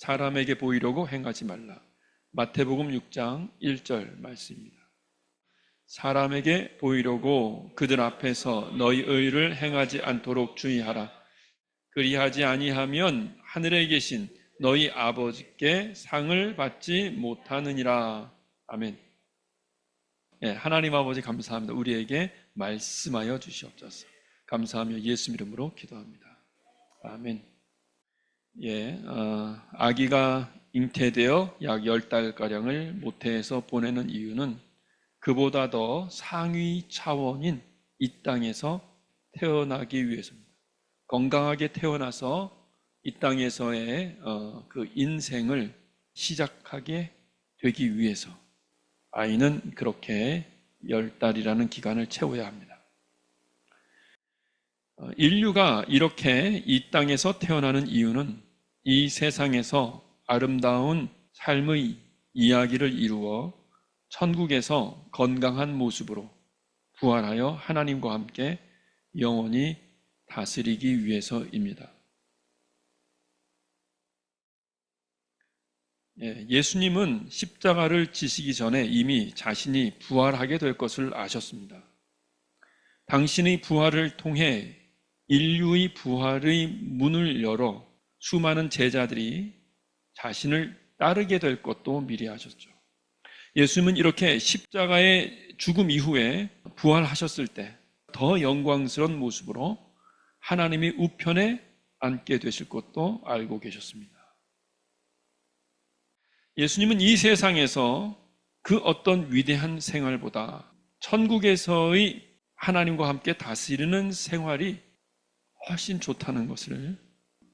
사람에게 보이려고 행하지 말라. 마태복음 6장 1절 말씀입니다. 사람에게 보이려고 그들 앞에서 너희 의를 행하지 않도록 주의하라. 그리하지 아니하면 하늘에 계신 너희 아버지께 상을 받지 못하느니라. 아멘. 하나님 아버지 감사합니다. 우리에게 말씀하여 주시옵소서. 감사하며 예수 이름으로 기도합니다. 아멘. 아기가 잉태되어 약 10달가량을 모태에서 보내는 이유는 그보다 더 상위 차원인 이 땅에서 태어나기 위해서입니다. 건강하게 태어나서 이 땅에서의 그 인생을 시작하게 되기 위해서 아이는 그렇게 10달이라는 기간을 채워야 합니다. 인류가 이렇게 이 땅에서 태어나는 이유는 이 세상에서 아름다운 삶의 이야기를 이루어 천국에서 건강한 모습으로 부활하여 하나님과 함께 영원히 다스리기 위해서입니다. 예수님은 십자가를 지시기 전에 이미 자신이 부활하게 될 것을 아셨습니다. 당신의 부활을 통해 인류의 부활의 문을 열어 수많은 제자들이 자신을 따르게 될 것도 미리 아셨죠. 예수님은 이렇게 십자가의 죽음 이후에 부활하셨을 때 더 영광스러운 모습으로 하나님의 우편에 앉게 되실 것도 알고 계셨습니다. 예수님은 이 세상에서 그 어떤 위대한 생활보다 천국에서의 하나님과 함께 다스리는 생활이 훨씬 좋다는 것을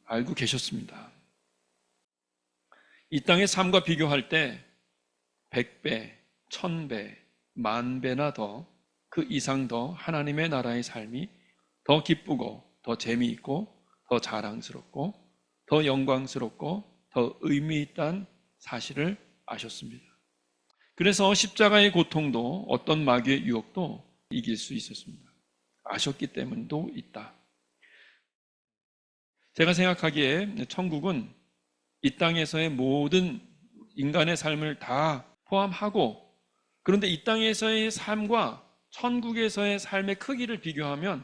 알고 계셨습니다. 이 땅의 삶과 비교할 때 100배, 1000배, 10,000배나 더 그 이상 더 하나님의 나라의 삶이 더 기쁘고 더 재미있고 더 자랑스럽고 더 영광스럽고 더 의미 있다는 사실을 아셨습니다. 그래서 십자가의 고통도 어떤 마귀의 유혹도 이길 수 있었습니다. 아셨기 때문도 있다. 제가 생각하기에 천국은 이 땅에서의 모든 인간의 삶을 다 포함하고, 그런데 이 땅에서의 삶과 천국에서의 삶의 크기를 비교하면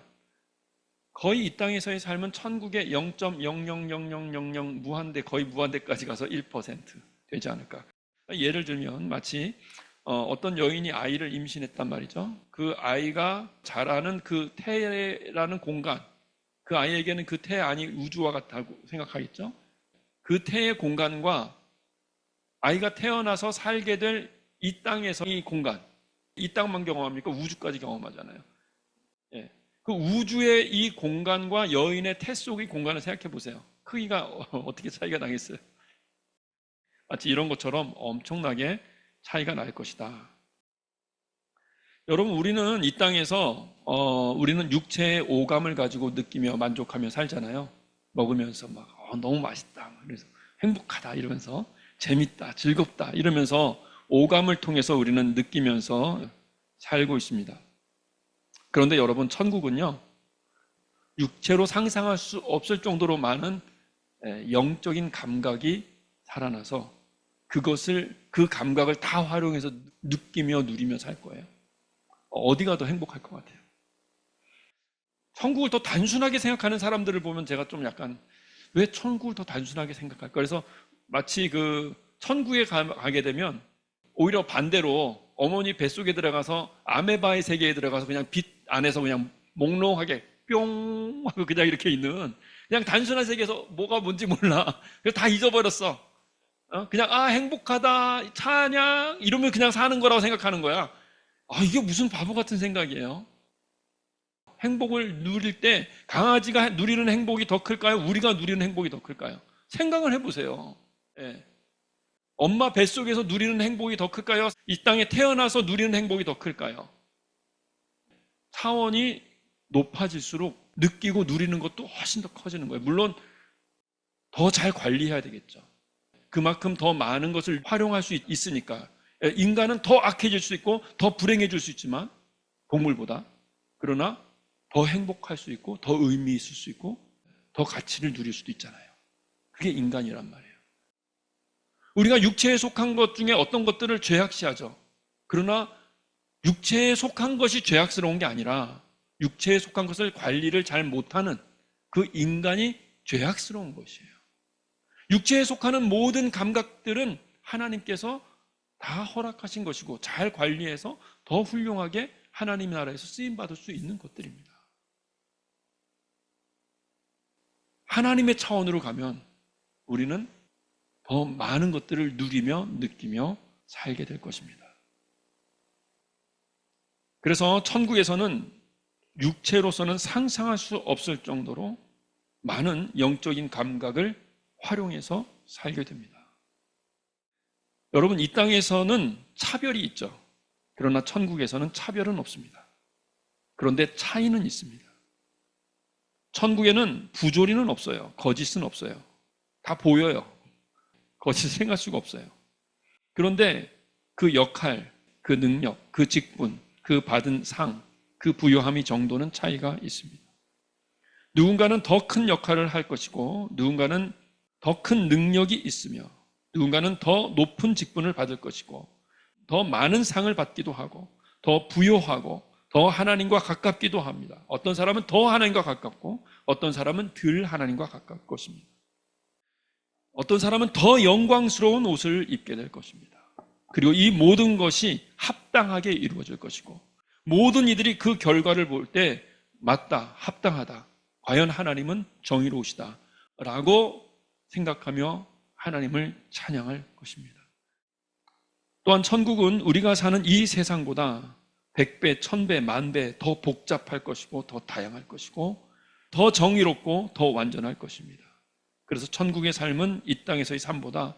거의 이 땅에서의 삶은 천국의 0.000000 무한대, 거의 무한대까지 가서 1% 되지 않을까. 예를 들면 마치 어떤 여인이 아이를 임신했단 말이죠. 그 아이가 자라는 그 태라는 공간, 그 아이에게는 그 태 안이 우주와 같다고 생각하겠죠. 그 태의 공간과 아이가 태어나서 살게 될 이 땅에서 이 공간, 이 땅만 경험합니까? 우주까지 경험하잖아요. 그 우주의 이 공간과 여인의 태 속의 공간을 생각해 보세요. 크기가 어떻게 차이가 나겠어요? 마치 이런 것처럼 엄청나게 차이가 날 것이다. 여러분, 우리는 이 땅에서 우리는 육체의 오감을 가지고 느끼며 만족하며 살잖아요. 먹으면서 막 너무 맛있다, 그래서 행복하다 이러면서 재밌다, 즐겁다 이러면서 오감을 통해서 우리는 느끼면서 살고 있습니다. 그런데 여러분, 천국은요, 육체로 상상할 수 없을 정도로 많은 영적인 감각이 살아나서 그 감각을 다 활용해서 느끼며 누리며 살 거예요. 어디가 더 행복할 것 같아요? 천국을 더 단순하게 생각하는 사람들을 보면 제가 좀 약간, 왜 천국을 더 단순하게 생각할까? 그래서 마치 그 천국에 가게 되면 오히려 반대로 어머니 뱃속에 들어가서 아메바의 세계에 들어가서 그냥 빛 안에서 그냥 몽롱하게 뿅 하고 그냥 이렇게 있는, 그냥 단순한 세계에서 뭐가 뭔지 몰라. 그래서 다 잊어버렸어. 그냥 행복하다, 찬양 이러면 그냥 사는 거라고 생각하는 거야. 이게 무슨 바보 같은 생각이에요. 행복을 누릴 때 강아지가 누리는 행복이 더 클까요? 우리가 누리는 행복이 더 클까요? 생각을 해보세요. 엄마 뱃속에서 누리는 행복이 더 클까요? 이 땅에 태어나서 누리는 행복이 더 클까요? 차원이 높아질수록 느끼고 누리는 것도 훨씬 더 커지는 거예요. 물론 더 잘 관리해야 되겠죠. 그만큼 더 많은 것을 활용할 수 있으니까. 인간은 더 악해질 수 있고 더 불행해질 수 있지만, 동물보다. 그러나 더 행복할 수 있고 더 의미 있을 수 있고 더 가치를 누릴 수도 있잖아요. 그게 인간이란 말이에요. 우리가 육체에 속한 것 중에 어떤 것들을 죄악시하죠. 그러나 육체에 속한 것이 죄악스러운 게 아니라 육체에 속한 것을 관리를 잘 못하는 그 인간이 죄악스러운 것이에요. 육체에 속하는 모든 감각들은 하나님께서 다 허락하신 것이고 잘 관리해서 더 훌륭하게 하나님 나라에서 쓰임받을 수 있는 것들입니다. 하나님의 차원으로 가면 우리는 더 많은 것들을 누리며 느끼며 살게 될 것입니다. 그래서 천국에서는 육체로서는 상상할 수 없을 정도로 많은 영적인 감각을 활용해서 살게 됩니다. 여러분, 이 땅에서는 차별이 있죠. 그러나 천국에서는 차별은 없습니다. 그런데 차이는 있습니다. 천국에는 부조리는 없어요. 거짓은 없어요. 다 보여요. 거짓을 행할 수가 없어요. 그런데 그 역할, 그 능력, 그 직분, 그 받은 상, 그 부요함이 정도는 차이가 있습니다. 누군가는 더 큰 역할을 할 것이고 누군가는 더 큰 능력이 있으며 누군가는 더 높은 직분을 받을 것이고 더 많은 상을 받기도 하고 더 부요하고 더 하나님과 가깝기도 합니다. 어떤 사람은 더 하나님과 가깝고 어떤 사람은 덜 하나님과 가까울 것입니다. 어떤 사람은 더 영광스러운 옷을 입게 될 것입니다. 그리고 이 모든 것이 합당하게 이루어질 것이고 모든 이들이 그 결과를 볼 때 맞다, 합당하다, 과연 하나님은 정의로우시다 라고 생각하며 하나님을 찬양할 것입니다. 또한 천국은 우리가 사는 이 세상보다 100배, 1000배, 10,000배 더 복잡할 것이고 더 다양할 것이고 더 정의롭고 더 완전할 것입니다. 그래서 천국의 삶은 이 땅에서의 삶보다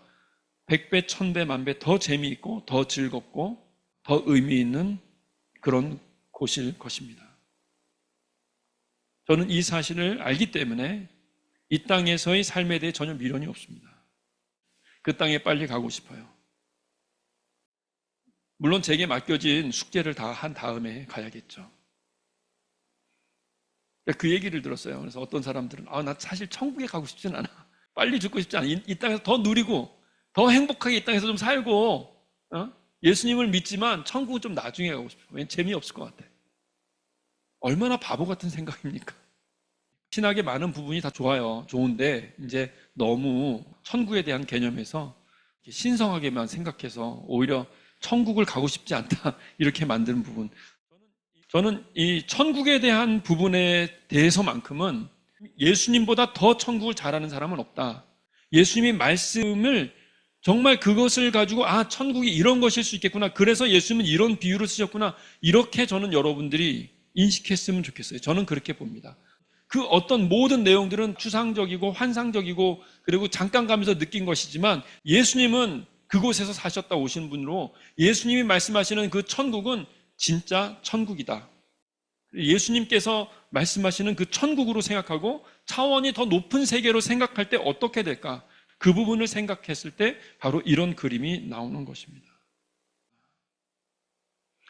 100배, 1000배, 10,000배 더 재미있고 더 즐겁고 더 의미 있는 그런 곳일 것입니다. 저는 이 사실을 알기 때문에 이 땅에서의 삶에 대해 전혀 미련이 없습니다. 그 땅에 빨리 가고 싶어요. 물론 제게 맡겨진 숙제를 다 한 다음에 가야겠죠. 그 얘기를 들었어요. 그래서 어떤 사람들은 나 사실 천국에 가고 싶진 않아. 빨리 죽고 싶지 않아. 이 땅에서 더 누리고 더 행복하게 이 땅에서 좀 살고 예수님을 믿지만 천국은 좀 나중에 가고 싶어. 왜냐면 재미없을 것 같아. 얼마나 바보 같은 생각입니까? 신학의 많은 부분이 다 좋아요. 좋은데 이제 너무 천국에 대한 개념에서 신성하게만 생각해서 오히려 천국을 가고 싶지 않다 이렇게 만드는 부분. 저는 이 천국에 대한 부분에 대해서만큼은 예수님보다 더 천국을 잘하는 사람은 없다. 예수님의 말씀을 정말 그것을 가지고 천국이 이런 것일 수 있겠구나. 그래서 예수님은 이런 비유를 쓰셨구나. 이렇게 저는 여러분들이 인식했으면 좋겠어요. 저는 그렇게 봅니다. 그 어떤 모든 내용들은 추상적이고 환상적이고 그리고 잠깐 가면서 느낀 것이지만 예수님은 그곳에서 사셨다 오신 분으로 예수님이 말씀하시는 그 천국은 진짜 천국이다. 예수님께서 말씀하시는 그 천국으로 생각하고 차원이 더 높은 세계로 생각할 때 어떻게 될까? 그 부분을 생각했을 때 바로 이런 그림이 나오는 것입니다.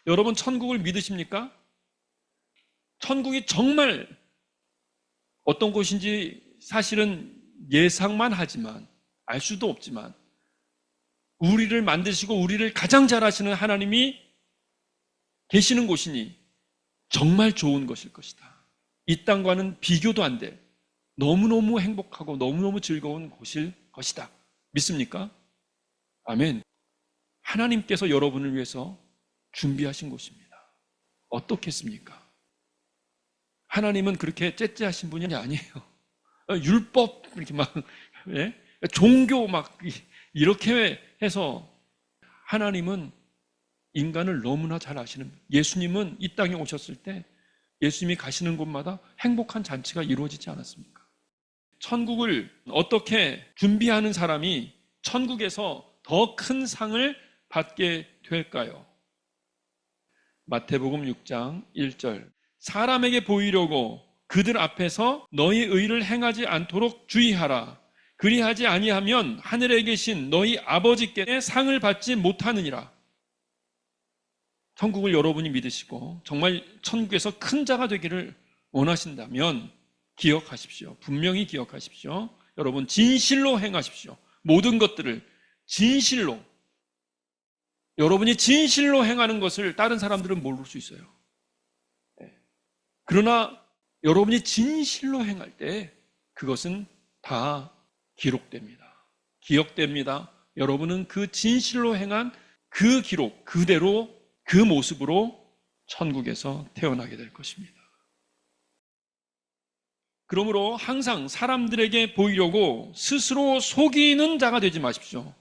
여러분 천국을 믿으십니까? 천국이 정말 어떤 곳인지 사실은 예상만 하지만 알 수도 없지만 우리를 만드시고 우리를 가장 잘 아시는 하나님이 계시는 곳이니 정말 좋은 것일 것이다. 이 땅과는 비교도 안 될 너무너무 행복하고 너무너무 즐거운 곳일 것이다. 믿습니까? 아멘. 하나님께서 여러분을 위해서 준비하신 곳입니다. 어떻겠습니까? 하나님은 그렇게 째째하신 분이 아니에요. 율법 이렇게 막 종교 막 이렇게 해서 하나님은 인간을 너무나 잘 아시는 예수님은 이 땅에 오셨을 때 예수님이 가시는 곳마다 행복한 잔치가 이루어지지 않았습니까? 천국을 어떻게 준비하는 사람이 천국에서 더 큰 상을 받게 될까요? 마태복음 6장 1절 사람에게 보이려고 그들 앞에서 너희 의를 행하지 않도록 주의하라. 그리하지 아니하면 하늘에 계신 너희 아버지께 상을 받지 못하느니라. 천국을 여러분이 믿으시고 정말 천국에서 큰 자가 되기를 원하신다면 기억하십시오. 분명히 기억하십시오. 여러분 진실로 행하십시오. 모든 것들을 진실로, 여러분이 진실로 행하는 것을 다른 사람들은 모를 수 있어요. 그러나 여러분이 진실로 행할 때 그것은 다 기록됩니다. 기억됩니다. 여러분은 그 진실로 행한 그 기록 그대로 그 모습으로 천국에서 태어나게 될 것입니다. 그러므로 항상 사람들에게 보이려고 스스로 속이는 자가 되지 마십시오.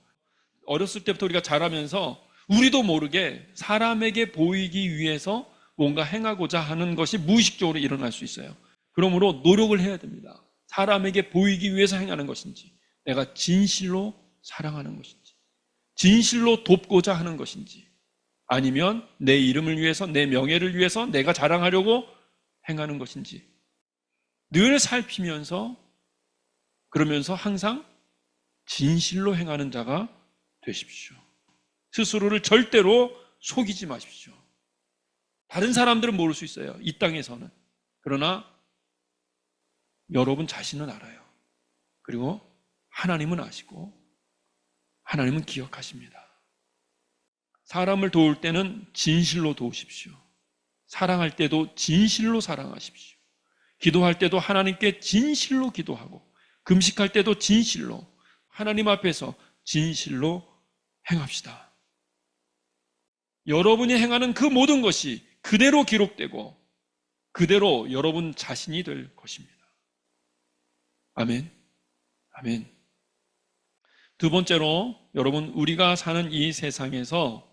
어렸을 때부터 우리가 자라면서 우리도 모르게 사람에게 보이기 위해서 뭔가 행하고자 하는 것이 무의식적으로 일어날 수 있어요. 그러므로 노력을 해야 됩니다. 사람에게 보이기 위해서 행하는 것인지, 내가 진실로 사랑하는 것인지, 진실로 돕고자 하는 것인지, 아니면 내 이름을 위해서, 내 명예를 위해서 내가 자랑하려고 행하는 것인지 늘 살피면서, 그러면서 항상 진실로 행하는 자가 되십시오. 스스로를 절대로 속이지 마십시오. 다른 사람들은 모를 수 있어요, 이 땅에서는. 그러나 여러분 자신은 알아요. 그리고 하나님은 아시고 하나님은 기억하십니다. 사람을 도울 때는 진실로 도우십시오. 사랑할 때도 진실로 사랑하십시오. 기도할 때도 하나님께 진실로 기도하고, 금식할 때도 진실로, 하나님 앞에서 진실로 행합시다. 여러분이 행하는 그 모든 것이 그대로 기록되고 그대로 여러분 자신이 될 것입니다. 아멘. 아멘. 두 번째로, 여러분, 우리가 사는 이 세상에서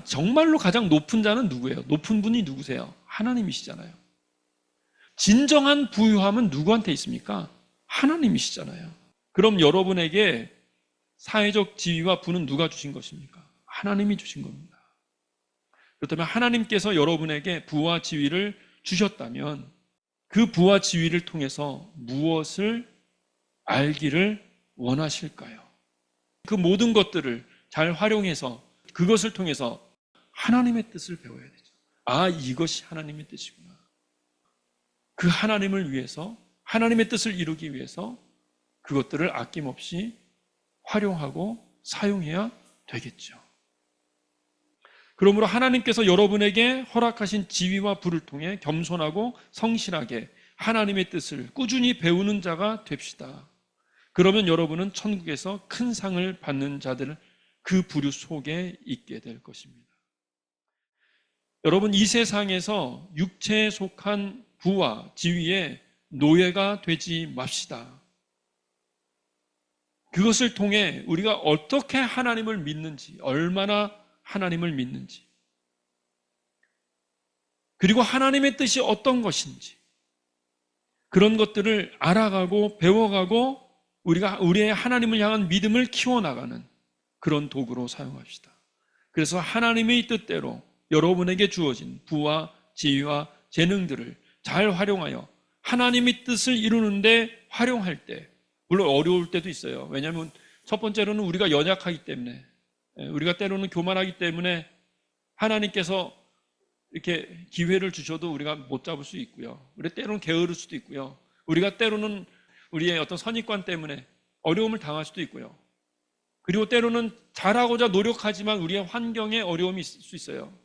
정말로 가장 높은 자는 누구예요? 높은 분이 누구세요? 하나님이시잖아요. 진정한 부유함은 누구한테 있습니까? 하나님이시잖아요. 그럼 여러분에게 사회적 지위와 부는 누가 주신 것입니까? 하나님이 주신 겁니다. 그렇다면 하나님께서 여러분에게 부와 지위를 주셨다면 그 부와 지위를 통해서 무엇을 알기를 원하실까요? 그 모든 것들을 잘 활용해서 그것을 통해서 하나님의 뜻을 배워야 되죠. 아, 이것이 하나님의 뜻이구나. 그 하나님을 위해서, 하나님의 뜻을 이루기 위해서 그것들을 아낌없이 활용하고 사용해야 되겠죠. 그러므로 하나님께서 여러분에게 허락하신 지위와 부를 통해 겸손하고 성실하게 하나님의 뜻을 꾸준히 배우는 자가 됩시다. 그러면 여러분은 천국에서 큰 상을 받는 자들, 그 부류 속에 있게 될 것입니다. 여러분, 이 세상에서 육체에 속한 부와 지위의 노예가 되지 맙시다. 그것을 통해 우리가 어떻게 하나님을 믿는지, 얼마나 하나님을 믿는지, 그리고 하나님의 뜻이 어떤 것인지, 그런 것들을 알아가고 배워가고 우리가 우리의 하나님을 향한 믿음을 키워나가는 그런 도구로 사용합시다. 그래서 하나님의 뜻대로 여러분에게 주어진 부와 지위와 재능들을 잘 활용하여 하나님의 뜻을 이루는데 활용할 때, 물론 어려울 때도 있어요. 왜냐하면 첫 번째로는 우리가 연약하기 때문에, 우리가 때로는 교만하기 때문에 하나님께서 이렇게 기회를 주셔도 우리가 못 잡을 수 있고요. 우리 때로는 게으를 수도 있고요. 우리가 때로는 우리의 어떤 선입관 때문에 어려움을 당할 수도 있고요. 그리고 때로는 잘하고자 노력하지만 우리의 환경에 어려움이 있을 수 있어요.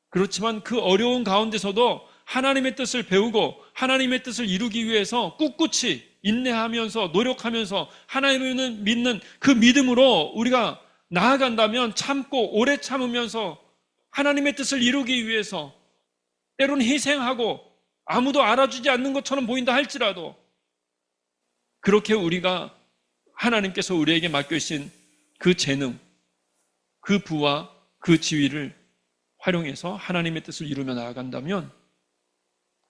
그렇지만 그 어려운 가운데서도 하나님의 뜻을 배우고 하나님의 뜻을 이루기 위해서 꿋꿋이 인내하면서 노력하면서 하나님을 믿는 그 믿음으로 우리가 나아간다면, 참고 오래 참으면서 하나님의 뜻을 이루기 위해서 때로는 희생하고 아무도 알아주지 않는 것처럼 보인다 할지라도, 그렇게 우리가 하나님께서 우리에게 맡겨주신 그 재능, 그 부와 그 지위를 활용해서 하나님의 뜻을 이루며 나아간다면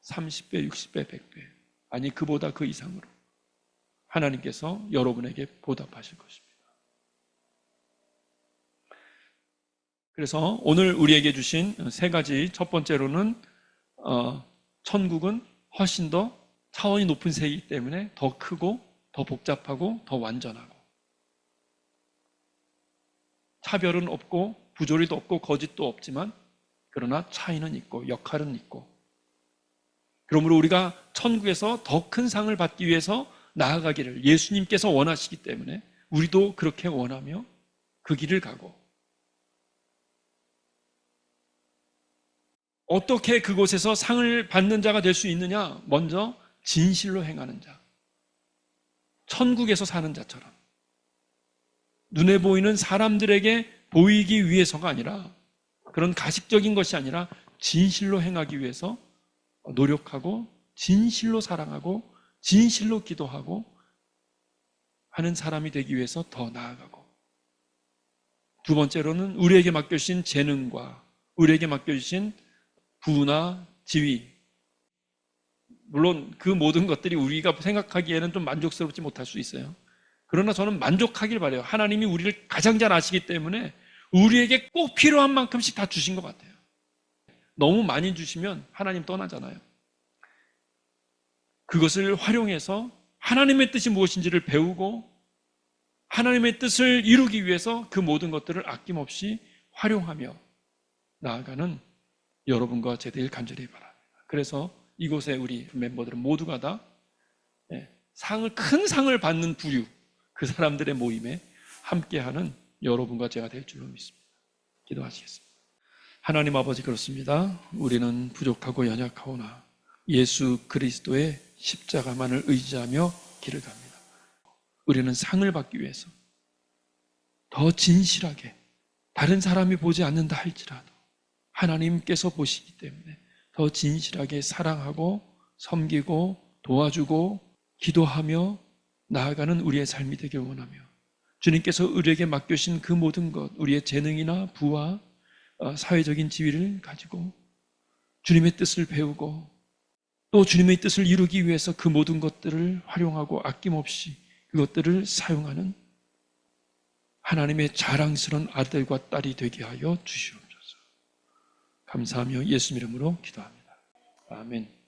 30배, 60배, 100배, 아니 그보다 그 이상으로 하나님께서 여러분에게 보답하실 것입니다. 그래서 오늘 우리에게 주신 세 가지, 첫 번째로는 천국은 훨씬 더 차원이 높은 세이기 때문에 더 크고 더 복잡하고 더 완전하고, 차별은 없고 부조리도 없고 거짓도 없지만 그러나 차이는 있고 역할은 있고, 그러므로 우리가 천국에서 더 큰 상을 받기 위해서 나아가기를 예수님께서 원하시기 때문에 우리도 그렇게 원하며 그 길을 가고, 어떻게 그곳에서 상을 받는 자가 될 수 있느냐? 먼저 진실로 행하는 자, 천국에서 사는 자처럼 눈에 보이는 사람들에게 보이기 위해서가 아니라, 그런 가식적인 것이 아니라 진실로 행하기 위해서 노력하고 진실로 사랑하고 진실로 기도하고 하는 사람이 되기 위해서 더 나아가고, 두 번째로는 우리에게 맡겨주신 재능과 우리에게 맡겨주신 부나 지위, 물론 그 모든 것들이 우리가 생각하기에는 좀 만족스럽지 못할 수 있어요. 그러나 저는 만족하길 바라요. 하나님이 우리를 가장 잘 아시기 때문에 우리에게 꼭 필요한 만큼씩 다 주신 것 같아요. 너무 많이 주시면 하나님 떠나잖아요. 그것을 활용해서 하나님의 뜻이 무엇인지를 배우고 하나님의 뜻을 이루기 위해서 그 모든 것들을 아낌없이 활용하며 나아가는 여러분과 제 되길 간절히 바랍니다. 그래서 이곳에 우리 멤버들은 모두가 다 큰 상을 받는 부류, 그 사람들의 모임에 함께하는 여러분과 제가 될 줄로 믿습니다. 기도하시겠습니다. 하나님 아버지, 그렇습니다. 우리는 부족하고 연약하오나 예수 그리스도의 십자가만을 의지하며 길을 갑니다. 우리는 상을 받기 위해서 더 진실하게, 다른 사람이 보지 않는다 할지라도 하나님께서 보시기 때문에 더 진실하게 사랑하고 섬기고 도와주고 기도하며 나아가는 우리의 삶이 되길 원하며, 주님께서 우리에게 맡겨주신 그 모든 것, 우리의 재능이나 부와 사회적인 지위를 가지고 주님의 뜻을 배우고 또 주님의 뜻을 이루기 위해서 그 모든 것들을 활용하고 아낌없이 그것들을 사용하는 하나님의 자랑스러운 아들과 딸이 되게 하여 주시옵소서. 감사하며 예수 이름으로 기도합니다. 아멘.